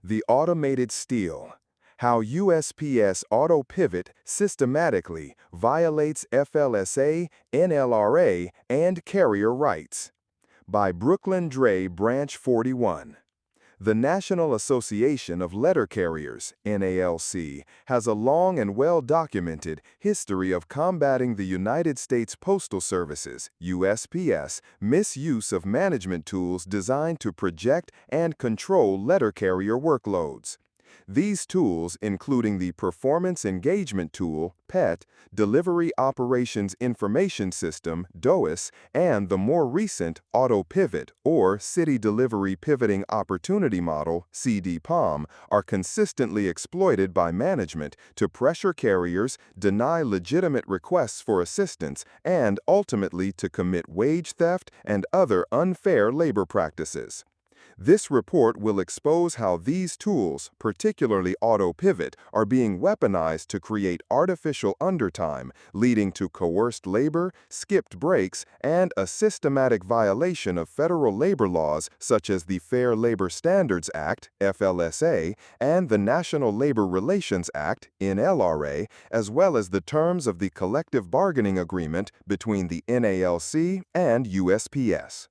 The automated steal. How USPS auto pivot systematically violates FLSA, NLRA, and carrier rights. By Brooklyn Dre, Branch 41. The National Association of Letter Carriers, NALC, has a long and well-documented history of combating the United States Postal Service's, USPS, misuse of management tools designed to project and control letter carrier workloads. These tools, including the Performance Engagement Tool, PET, Delivery Operations Information System, DOIS, and the more recent Auto Pivot, or City Delivery Pivoting Opportunity Model, CDPOM, are consistently exploited by management to pressure carriers, deny legitimate requests for assistance, and ultimately to commit wage theft and other unfair labor practices. This report will expose how these tools, particularly Auto Pivot, are being weaponized to create artificial undertime, leading to coerced labor, skipped breaks, and a systematic violation of federal labor laws such as the Fair Labor Standards Act, FLSA, and the National Labor Relations Act, NLRA, as well as the terms of the collective bargaining agreement between the NALC and USPS.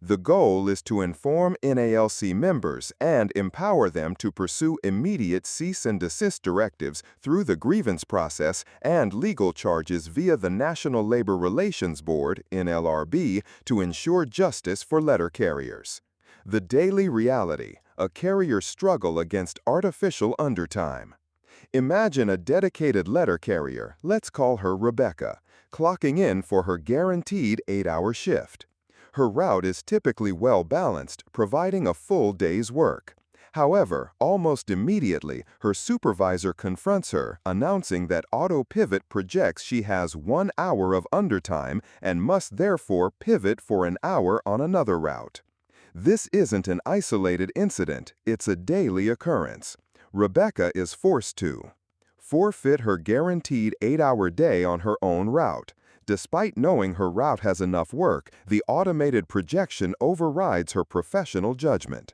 The goal is to inform NALC members and empower them to pursue immediate cease and desist directives through the grievance process and legal charges via the National Labor Relations Board, NLRB, to ensure justice for letter carriers. The daily reality, a carrier's struggle against artificial undertime. Imagine a dedicated letter carrier, let's call her Rebecca, clocking in for her guaranteed 8-hour shift. Her route is typically well-balanced, providing a full day's work. However, almost immediately, her supervisor confronts her, announcing that Auto Pivot projects she has 1 hour of undertime and must therefore pivot for an hour on another route. This isn't an isolated incident, it's a daily occurrence. Rebecca is forced to forfeit her guaranteed 8-hour day on her own route. Despite knowing her route has enough work, the automated projection overrides her professional judgment.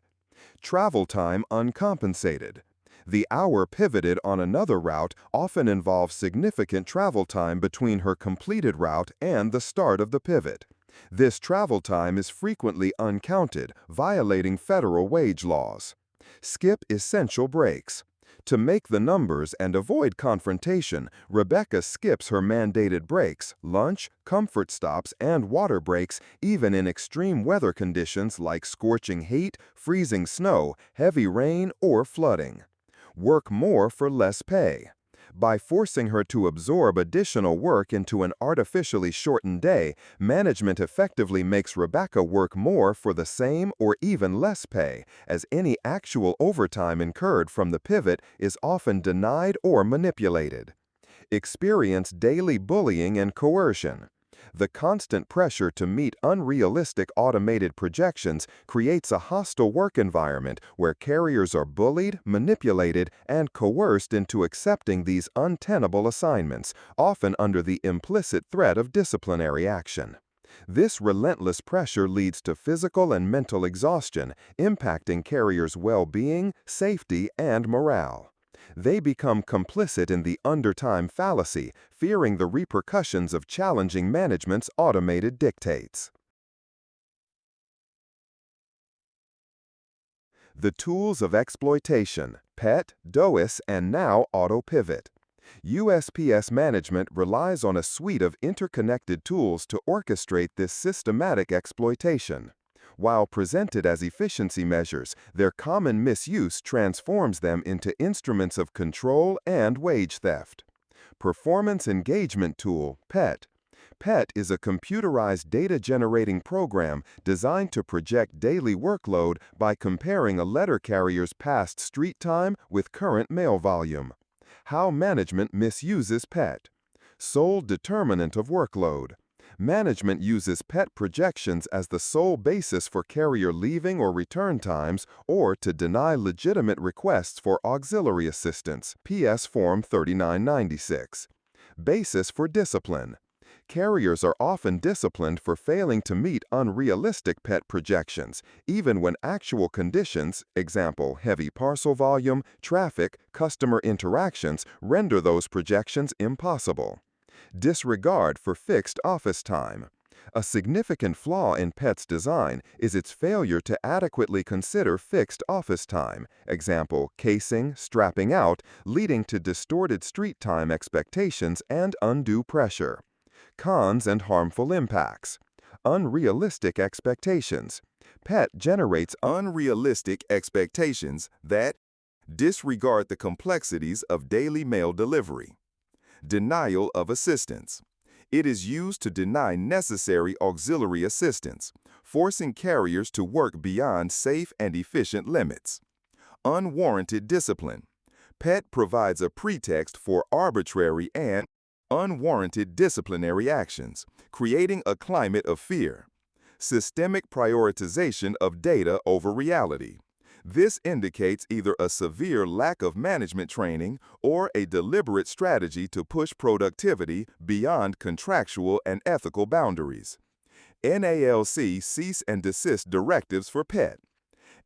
Travel time uncompensated. The hour pivoted on another route often involves significant travel time between her completed route and the start of the pivot. This travel time is frequently uncounted, violating federal wage laws. Skip essential breaks. To make the numbers and avoid confrontation, Rebecca skips her mandated breaks, lunch, comfort stops, and water breaks, even in extreme weather conditions like scorching heat, freezing snow, heavy rain, or flooding. Work more for less pay. By forcing her to absorb additional work into an artificially shortened day, management effectively makes Rebecca work more for the same or even less pay, as any actual overtime incurred from the pivot is often denied or manipulated. Experience daily bullying and coercion. The constant pressure to meet unrealistic automated projections creates a hostile work environment where carriers are bullied, manipulated, and coerced into accepting these untenable assignments, often under the implicit threat of disciplinary action. This relentless pressure leads to physical and mental exhaustion, impacting carriers' well-being, safety, and morale. They become complicit in the undertime fallacy, fearing the repercussions of challenging management's automated dictates. The tools of exploitation, PET, DOIS, and now Auto Pivot. USPS management relies on a suite of interconnected tools to orchestrate this systematic exploitation. While presented as efficiency measures, their common misuse transforms them into instruments of control and wage theft. Performance Engagement Tool, PET. PET is a computerized data-generating program designed to project daily workload by comparing a letter carrier's past street time with current mail volume. How management misuses PET. Sole determinant of workload. Management uses PET projections as the sole basis for carrier leaving or return times or to deny legitimate requests for auxiliary assistance, PS Form 3996. Basis for discipline. Carriers are often disciplined for failing to meet unrealistic PET projections, even when actual conditions, example, heavy parcel volume, traffic, customer interactions, render those projections impossible. Disregard for fixed office time. A significant flaw in PET's design is its failure to adequately consider fixed office time, example, casing, strapping out, leading to distorted street time expectations and undue pressure. Cons and harmful impacts. Unrealistic expectations. PET generates unrealistic expectations that disregard the complexities of daily mail delivery. Denial of assistance. It is used to deny necessary auxiliary assistance, forcing carriers to work beyond safe and efficient limits. Unwarranted discipline. PET provides a pretext for arbitrary and unwarranted disciplinary actions, creating a climate of fear. Systemic prioritization of data over reality. This indicates either a severe lack of management training or a deliberate strategy to push productivity beyond contractual and ethical boundaries. NALC cease and desist directives for PET.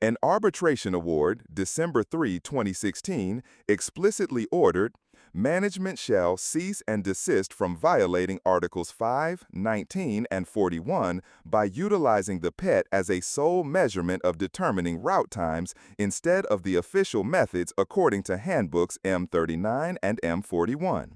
An arbitration award, December 3, 2016, explicitly ordered management shall cease and desist from violating Articles 5, 19, and 41 by utilizing the PET as a sole measurement of determining route times instead of the official methods according to handbooks M39 and M41.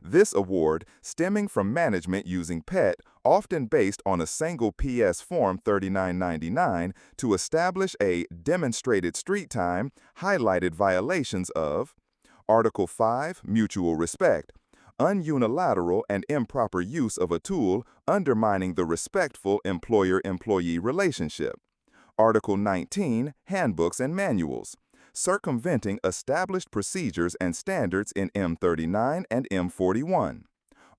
This award, stemming from management using PET, often based on a single PS Form 3999 to establish a demonstrated street time, highlighted violations of Article 5, Mutual Respect, ununilateral and improper use of a tool undermining the respectful employer-employee relationship. Article 19, Handbooks and Manuals, circumventing established procedures and standards in M39 and M41.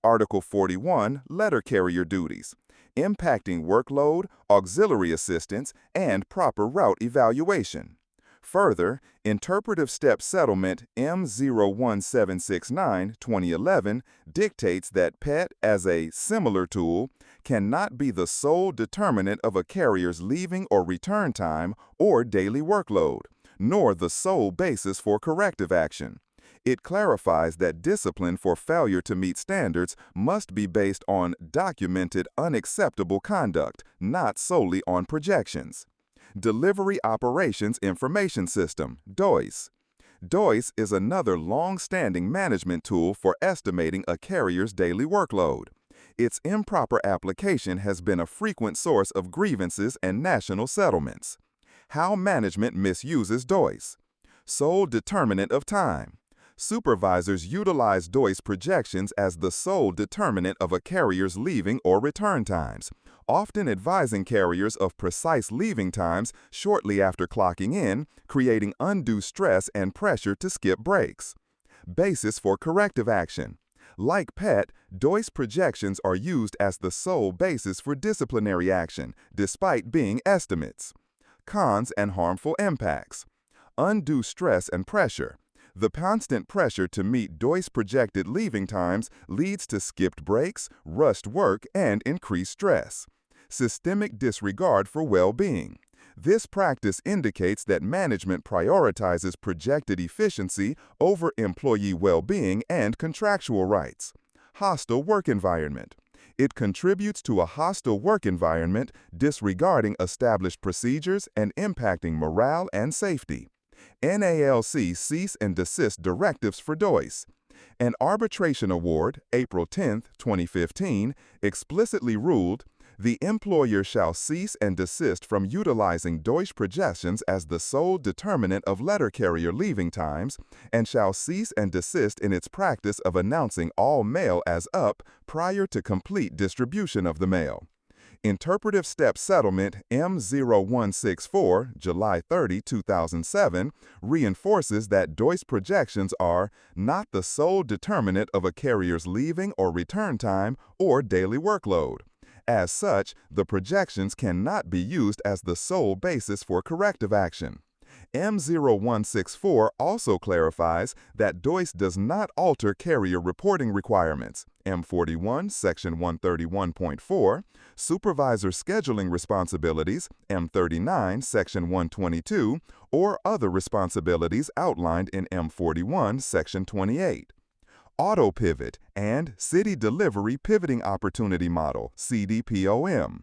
Article 41, Letter Carrier Duties, impacting workload, auxiliary assistance, and proper route evaluation. Further, Interpretive Step Settlement M01769-2011 dictates that PET, as a similar tool, cannot be the sole determinant of a carrier's leaving or return time or daily workload, nor the sole basis for corrective action. It clarifies that discipline for failure to meet standards must be based on documented unacceptable conduct, not solely on projections. Delivery Operations Information System, DOIS. DOIS is another long-standing management tool for estimating a carrier's daily workload. Its improper application has been a frequent source of grievances and national settlements. How management misuses DOIS. Sole determinant of time. Supervisors utilize DOIS projections as the sole determinant of a carrier's leaving or return times, often advising carriers of precise leaving times shortly after clocking in, creating undue stress and pressure to skip breaks. Basis for corrective action. Like PET, DOIS projections are used as the sole basis for disciplinary action, despite being estimates. Cons and harmful impacts. Undue stress and pressure. The constant pressure to meet DOIS projected leaving times leads to skipped breaks, rushed work, and increased stress. Systemic disregard for well-being. This practice indicates that management prioritizes projected efficiency over employee well-being and contractual rights. Hostile work environment. It contributes to a hostile work environment, disregarding established procedures and impacting morale and safety. NALC cease and desist directives for DOIS. An arbitration award, April 10, 2015, explicitly ruled, the employer shall cease and desist from utilizing DOIS projections as the sole determinant of letter carrier leaving times and shall cease and desist in its practice of announcing all mail as up prior to complete distribution of the mail. Interpretive Step Settlement M0164, July 30, 2007, reinforces that DOIS projections are not the sole determinant of a carrier's leaving or return time or daily workload. As such, the projections cannot be used as the sole basis for corrective action. M0164 also clarifies that DOIS does not alter carrier reporting requirements. M41, Section 131.4, supervisor scheduling responsibilities, M39, Section 122, or other responsibilities outlined in M41, Section 28. Auto pivot and City Delivery Pivoting Opportunity Model, CDPOM.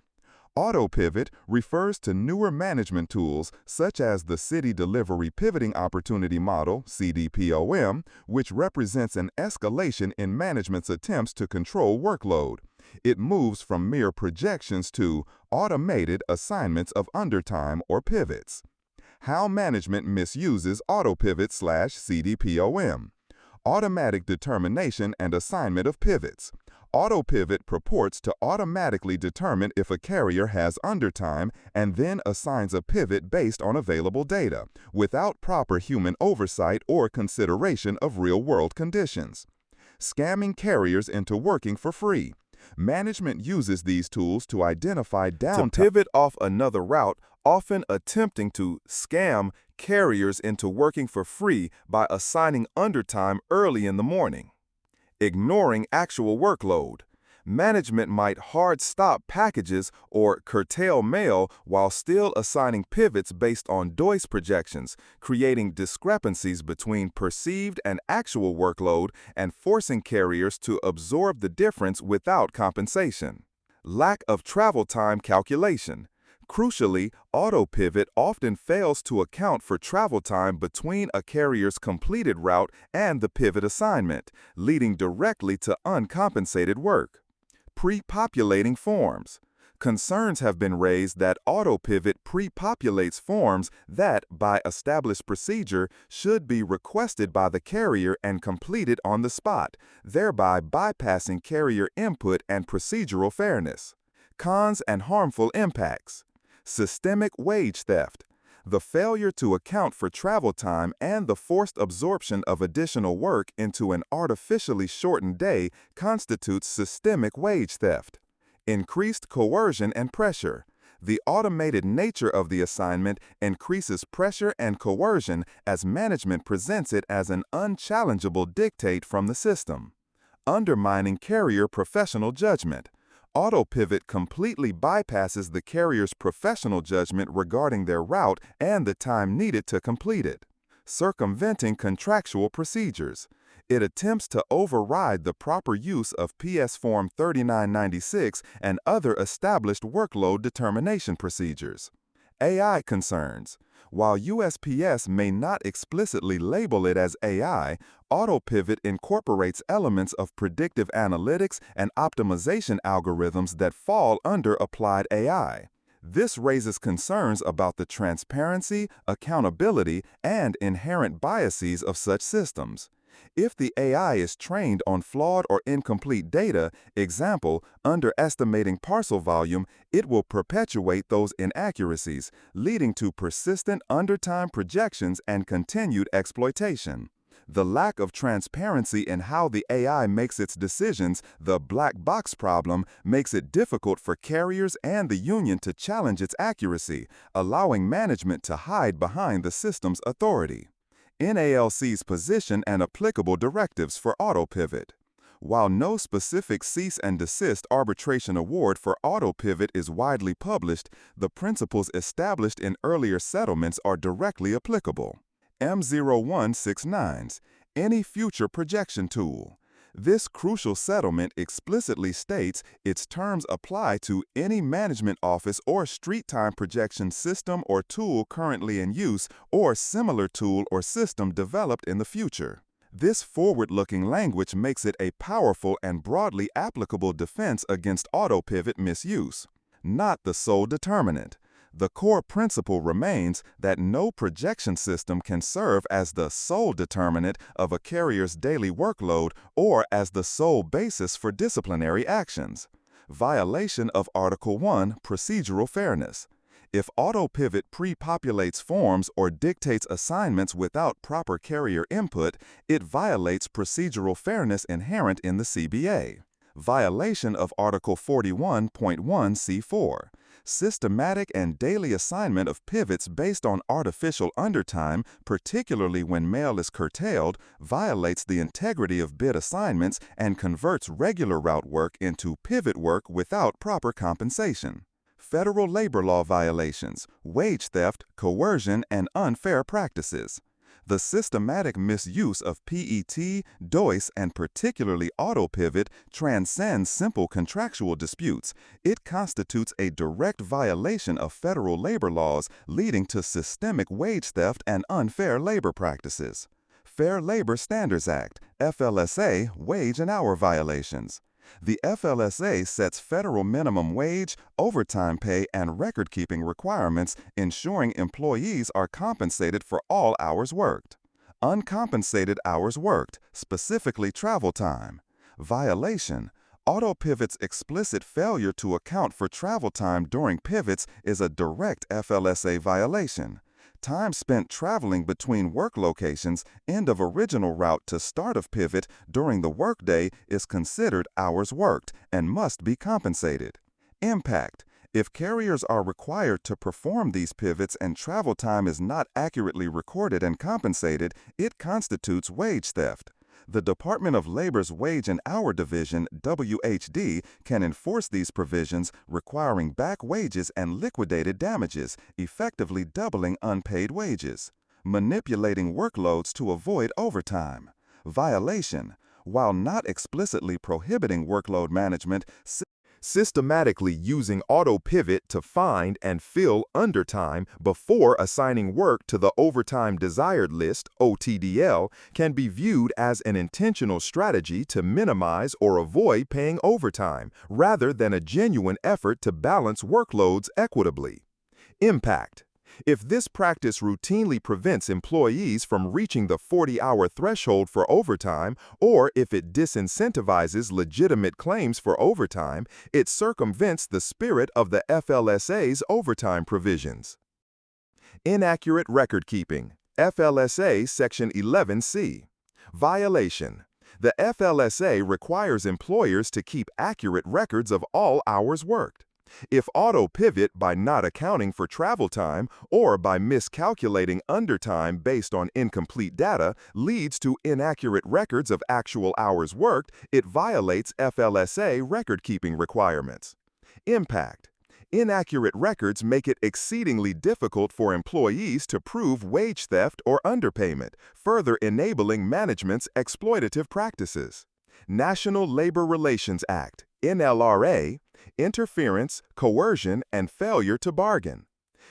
Auto pivot refers to newer management tools such as the City Delivery Pivoting Opportunity Model, CDPOM, which represents an escalation in management's attempts to control workload. It moves from mere projections to automated assignments of undertime or pivots. How management misuses auto pivot/CDPOM. Automatic determination and assignment of pivots. Auto pivot purports to automatically determine if a carrier has undertime and then assigns a pivot based on available data, without proper human oversight or consideration of real-world conditions. Scamming carriers into working for free. Management uses these tools to identify downtime. To pivot off another route, often attempting to scam carriers into working for free by assigning undertime early in the morning. Ignoring actual workload. Management might hard stop packages or curtail mail while still assigning pivots based on DOIS projections, creating discrepancies between perceived and actual workload and forcing carriers to absorb the difference without compensation. Lack of travel time calculation. Crucially, auto pivot often fails to account for travel time between a carrier's completed route and the pivot assignment, leading directly to uncompensated work. Pre-populating forms. Concerns have been raised that auto pivot pre-populates forms that, by established procedure, should be requested by the carrier and completed on the spot, thereby bypassing carrier input and procedural fairness. Cons and harmful impacts. Systemic wage theft. The failure to account for travel time and the forced absorption of additional work into an artificially shortened day constitutes systemic wage theft. Increased coercion and pressure. The automated nature of the assignment increases pressure and coercion as management presents it as an unchallengeable dictate from the system. Undermining carrier professional judgment. Auto pivot completely bypasses the carrier's professional judgment regarding their route and the time needed to complete it. Circumventing contractual procedures. It attempts to override the proper use of PS Form 3996 and other established workload determination procedures. AI concerns. While USPS may not explicitly label it as AI, AutoPivot incorporates elements of predictive analytics and optimization algorithms that fall under applied AI. This raises concerns about the transparency, accountability, and inherent biases of such systems. If the AI is trained on flawed or incomplete data, example, underestimating parcel volume, it will perpetuate those inaccuracies, leading to persistent undertime projections and continued exploitation. The lack of transparency in how the AI makes its decisions, the black box problem, makes it difficult for carriers and the union to challenge its accuracy, allowing management to hide behind the system's authority. NALC's position and applicable directives for AutoPivot. While no specific cease and desist arbitration award for AutoPivot is widely published, the principles established in earlier settlements are directly applicable. M0169's Any Future Projection Tool. This crucial settlement explicitly states its terms apply to any management office or street time projection system or tool currently in use or similar tool or system developed in the future. This forward-looking language makes it a powerful and broadly applicable defense against AutoPivot misuse. Not the sole determinant. The core principle remains that no projection system can serve as the sole determinant of a carrier's daily workload or as the sole basis for disciplinary actions. Violation of Article 1 Procedural Fairness. If AutoPivot pre-populates forms or dictates assignments without proper carrier input, it violates procedural fairness inherent in the CBA. Violation of Article 41.1 C4. Systematic and daily assignment of pivots based on artificial undertime, particularly when mail is curtailed, violates the integrity of bid assignments and converts regular route work into pivot work without proper compensation. Federal labor law violations, wage theft, coercion, and unfair practices. The systematic misuse of PET, DOIS, and particularly auto-pivot transcends simple contractual disputes. It constitutes a direct violation of federal labor laws, leading to systemic wage theft and unfair labor practices. Fair Labor Standards Act, FLSA, wage and hour violations. The FLSA sets federal minimum wage, overtime pay, and record-keeping requirements, ensuring employees are compensated for all hours worked. Uncompensated hours worked, specifically travel time. Violation. Auto-pivot's explicit failure to account for travel time during pivots is a direct FLSA violation. Time spent traveling between work locations, end of original route to start of pivot during the workday is considered hours worked and must be compensated. Impact. If carriers are required to perform these pivots and travel time is not accurately recorded and compensated, it constitutes wage theft. The Department of Labor's Wage and Hour Division, WHD, can enforce these provisions, requiring back wages and liquidated damages, effectively doubling unpaid wages. Manipulating workloads to avoid overtime. Violation. While not explicitly prohibiting workload management, systematically using auto-pivot to find and fill undertime before assigning work to the overtime desired list, OTDL, can be viewed as an intentional strategy to minimize or avoid paying overtime, rather than a genuine effort to balance workloads equitably. Impact. If this practice routinely prevents employees from reaching the 40-hour threshold for overtime, or if it disincentivizes legitimate claims for overtime, it circumvents the spirit of the FLSA's overtime provisions. Inaccurate record keeping. FLSA Section 11C. Violation. The FLSA requires employers to keep accurate records of all hours worked. If auto-pivot by not accounting for travel time or by miscalculating undertime based on incomplete data leads to inaccurate records of actual hours worked, it violates FLSA record-keeping requirements. Impact. Inaccurate records make it exceedingly difficult for employees to prove wage theft or underpayment, further enabling management's exploitative practices. National Labor Relations Act, NLRA, interference, coercion, and failure to bargain.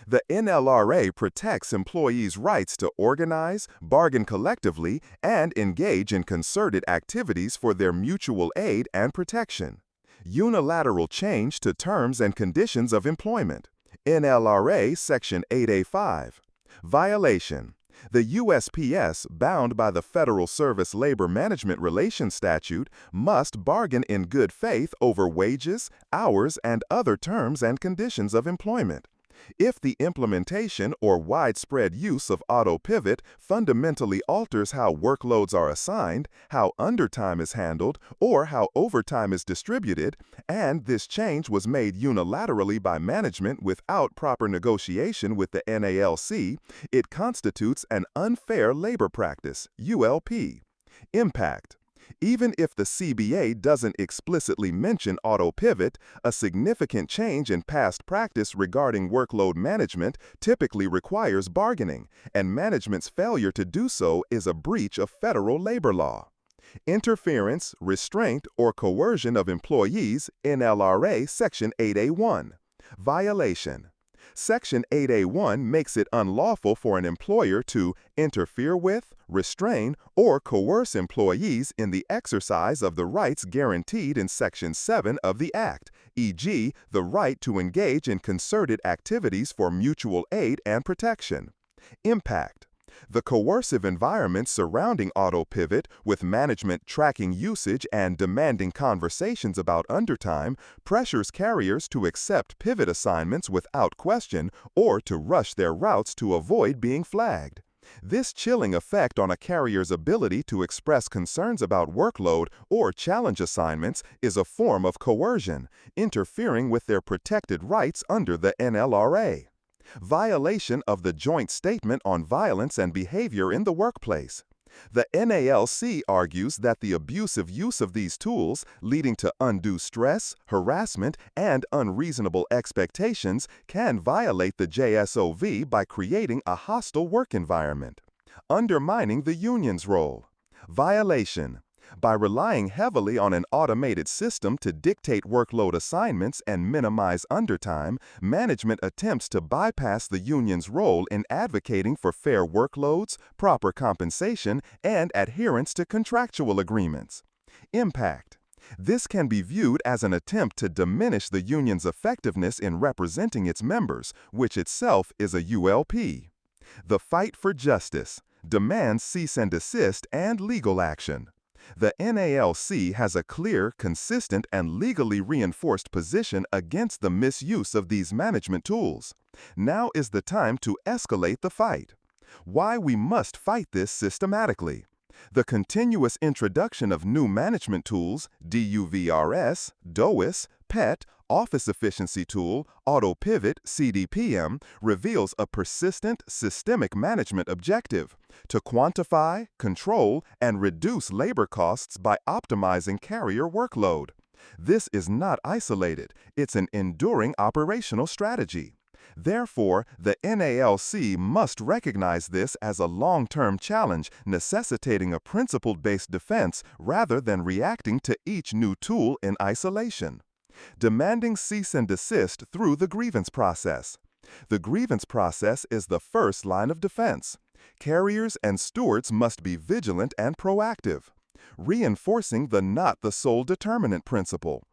The NLRA protects employees' rights to organize, bargain collectively, and engage in concerted activities for their mutual aid and protection. Unilateral change to terms and conditions of employment. NLRA Section 8A5. Violation. The USPS, bound by the Federal Service Labor Management Relations Statute, must bargain in good faith over wages, hours, and other terms and conditions of employment. If the implementation or widespread use of auto-pivot fundamentally alters how workloads are assigned, how undertime is handled, or how overtime is distributed, and this change was made unilaterally by management without proper negotiation with the NALC, it constitutes an unfair labor practice, ULP. Impact. Even if the CBA doesn't explicitly mention auto-pivot, a significant change in past practice regarding workload management typically requires bargaining, and management's failure to do so is a breach of federal labor law. Interference, restraint, or coercion of employees, NLRA Section 8A1. Violation. Section 8A1 makes it unlawful for an employer to interfere with, restrain, or coerce employees in the exercise of the rights guaranteed in Section 7 of the Act, e.g., the right to engage in concerted activities for mutual aid and protection. Impact. The coercive environment surrounding auto-pivot, with management tracking usage and demanding conversations about undertime, pressures carriers to accept pivot assignments without question or to rush their routes to avoid being flagged. This chilling effect on a carrier's ability to express concerns about workload or challenge assignments is a form of coercion, interfering with their protected rights under the NLRA. Violation of the Joint Statement on Violence and Behavior in the Workplace. The NALC argues that the abusive use of these tools, leading to undue stress, harassment, and unreasonable expectations, can violate the JSOV by creating a hostile work environment. Undermining the union's role. Violation. By relying heavily on an automated system to dictate workload assignments and minimize undertime, management attempts to bypass the union's role in advocating for fair workloads, proper compensation, and adherence to contractual agreements. Impact. This can be viewed as an attempt to diminish the union's effectiveness in representing its members, which itself is a ULP. The fight for justice demands cease and desist and legal action. The NALC has a clear, consistent, and legally reinforced position against the misuse of these management tools. Now is the time to escalate the fight. Why we must fight this systematically. The continuous introduction of new management tools, DUVRS, DOIS, PET, Office Efficiency Tool, AutoPivot, CDPM, reveals a persistent, systemic management objective to quantify, control, and reduce labor costs by optimizing carrier workload. This is not isolated, it's an enduring operational strategy. Therefore, the NALC must recognize this as a long-term challenge necessitating a principle-based defense rather than reacting to each new tool in isolation. Demanding cease and desist through the grievance process. The grievance process is the first line of defense. Carriers and stewards must be vigilant and proactive, reinforcing the not the sole determinant principle.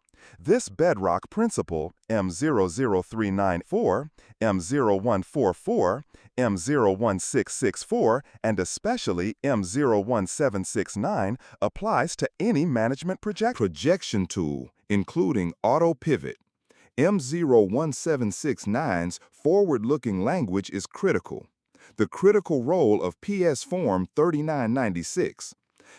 This bedrock principle, M00394, M0144, M01664, and especially M01769, applies to any management projection tool, including AutoPivot. M01769's forward-looking language is critical. The critical role of PS Form 3996.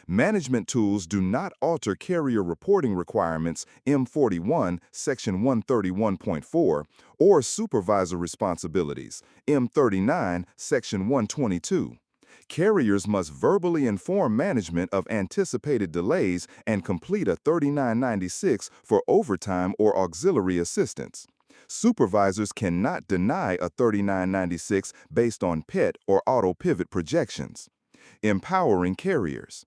Management tools do not alter carrier reporting requirements M41, Section 131.4, or supervisor responsibilities M39, Section 122. Carriers must verbally inform management of anticipated delays and complete a 3996 for overtime or auxiliary assistance. Supervisors cannot deny a 3996 based on PET or AutoPivot projections. Empowering carriers.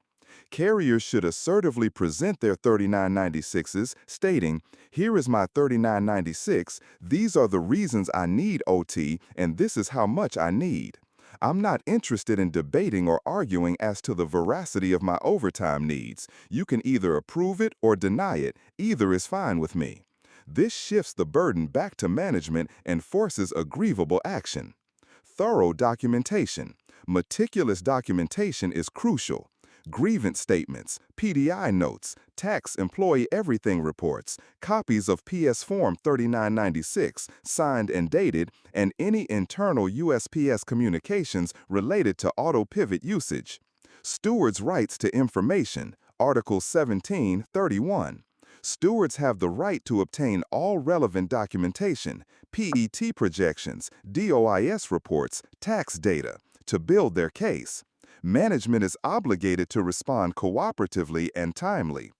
Carriers should assertively present their 3996s, stating, "Here is my 3996, these are the reasons I need OT, and this is how much I need. I'm not interested in debating or arguing as to the veracity of my overtime needs. You can either approve it or deny it, either is fine with me." This shifts the burden back to management and forces aggrievable action. Thorough documentation. Meticulous documentation is crucial. Grievance statements, PDI notes, tax employee everything reports, copies of PS Form 3996, signed and dated, and any internal USPS communications related to AutoPivot usage. Stewards' rights to information, Article 1731. Stewards have the right to obtain all relevant documentation, PET projections, DOIS reports, tax data, to build their case. Management is obligated to respond cooperatively and timely.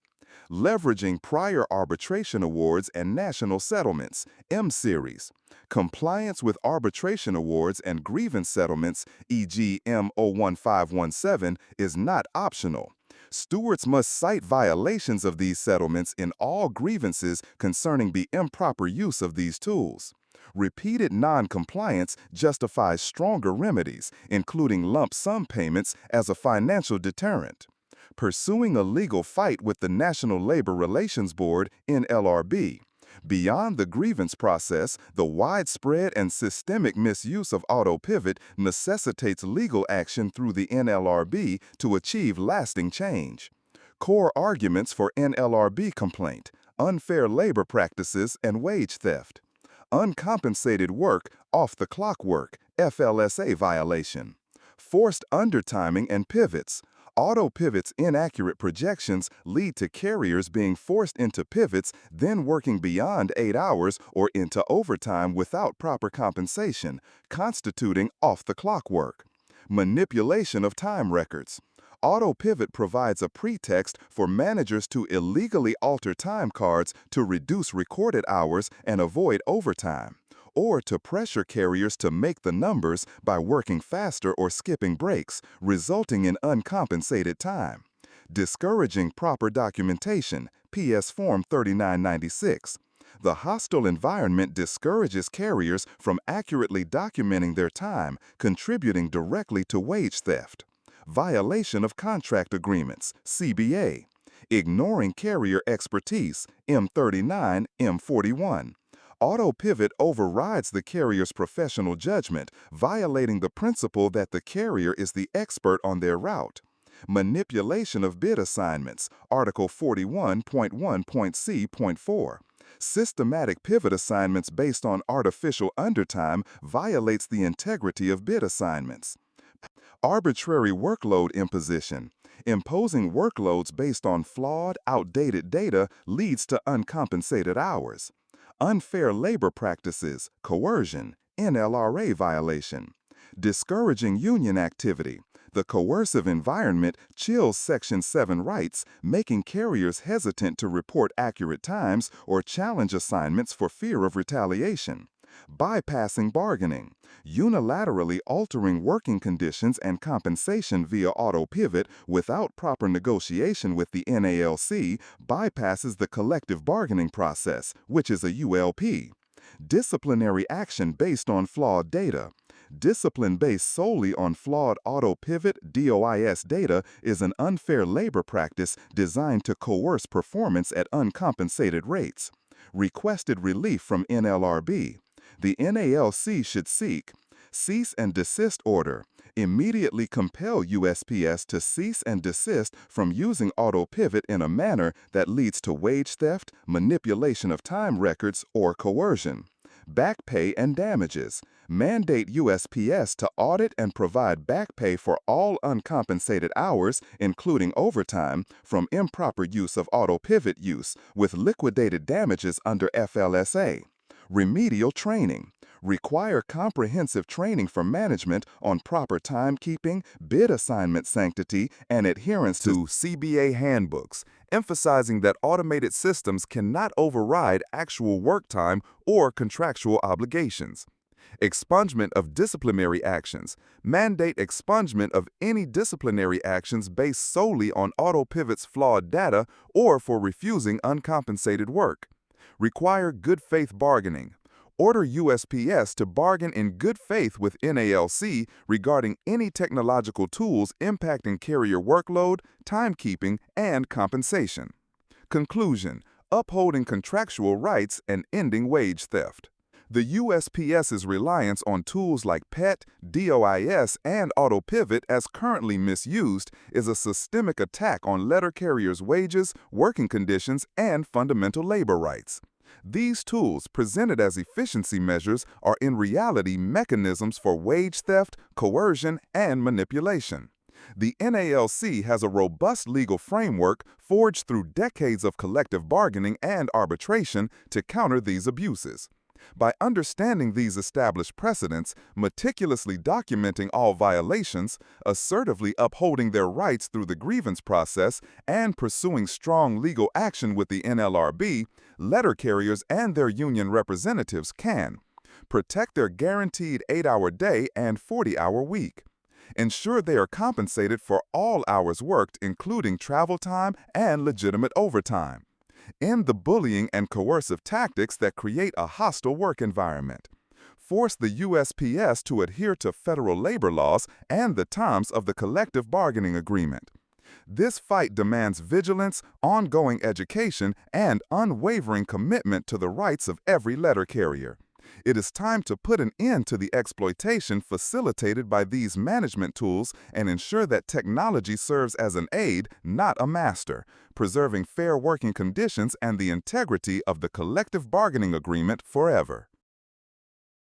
Leveraging prior arbitration awards and national settlements, M-Series. Compliance with arbitration awards and grievance settlements, e.g. M01517, is not optional. Stewards must cite violations of these settlements in all grievances concerning the improper use of these tools. Repeated non-compliance justifies stronger remedies, including lump sum payments as a financial deterrent. Pursuing a legal fight with the National Labor Relations Board, NLRB. Beyond the grievance process, the widespread and systemic misuse of AutoPivot necessitates legal action through the NLRB to achieve lasting change. Core arguments for NLRB complaint: unfair labor practices and wage theft. Uncompensated work, off-the-clock work, FLSA violation. Forced undertiming and pivots. Auto-pivots' inaccurate projections lead to carriers being forced into pivots, then working beyond 8 hours or into overtime without proper compensation, constituting off-the-clock work. Manipulation of time records. Auto-pivot provides a pretext for managers to illegally alter time cards to reduce recorded hours and avoid overtime, or to pressure carriers to make the numbers by working faster or skipping breaks, resulting in uncompensated time. Discouraging proper documentation, PS Form 3996. The hostile environment discourages carriers from accurately documenting their time, contributing directly to wage theft. Violation of contract agreements, CBA. Ignoring carrier expertise, M39, M41. Auto-pivot overrides the carrier's professional judgment, violating the principle that the carrier is the expert on their route. Manipulation of bid assignments, Article 41.1.c.4. Systematic pivot assignments based on artificial undertime violates the integrity of bid assignments. Arbitrary workload imposition. Imposing workloads based on flawed, outdated data leads to uncompensated hours. Unfair labor practices, coercion, NLRA violation. Discouraging union activity. The coercive environment chills Section 7 rights, making carriers hesitant to report accurate times or challenge assignments for fear of retaliation. Bypassing bargaining. Unilaterally altering working conditions and compensation via auto-pivot without proper negotiation with the NALC bypasses the collective bargaining process, which is a ULP. Disciplinary action based on flawed data. Discipline based solely on flawed auto-pivot DOIS data is an unfair labor practice designed to coerce performance at uncompensated rates. Requested relief from NLRB. The NALC should seek cease and desist order. Immediately compel USPS to cease and desist from using auto-pivot in a manner that leads to wage theft, manipulation of time records, or coercion. Back pay and damages. Mandate USPS to audit and provide back pay for all uncompensated hours, including overtime, from improper use of auto-pivot use, with liquidated damages under FLSA. Remedial training. Require comprehensive training for management on proper timekeeping, bid assignment sanctity, and adherence to CBA handbooks, emphasizing that automated systems cannot override actual work time or contractual obligations. Expungement of disciplinary actions. Mandate expungement of any disciplinary actions based solely on auto-pivot's flawed data or for refusing uncompensated work. Require good faith bargaining. Order USPS to bargain in good faith with NALC regarding any technological tools impacting carrier workload, timekeeping, and compensation. Conclusion: upholding contractual rights and ending wage theft. The USPS's reliance on tools like PET, DOIS, and auto-pivot as currently misused is a systemic attack on letter carriers' wages, working conditions, and fundamental labor rights. These tools, presented as efficiency measures, are in reality mechanisms for wage theft, coercion, and manipulation. The NALC has a robust legal framework forged through decades of collective bargaining and arbitration to counter these abuses. By understanding these established precedents, meticulously documenting all violations, assertively upholding their rights through the grievance process, and pursuing strong legal action with the NLRB, letter carriers and their union representatives can protect their guaranteed 8-hour day and 40-hour week, ensure they are compensated for all hours worked, including travel time and legitimate overtime, end the bullying and coercive tactics that create a hostile work environment, force the USPS to adhere to federal labor laws and the terms of the collective bargaining agreement. This fight demands vigilance, ongoing education, and unwavering commitment to the rights of every letter carrier. It is time to put an end to the exploitation facilitated by these management tools and ensure that technology serves as an aid, not a master, preserving fair working conditions and the integrity of the collective bargaining agreement forever.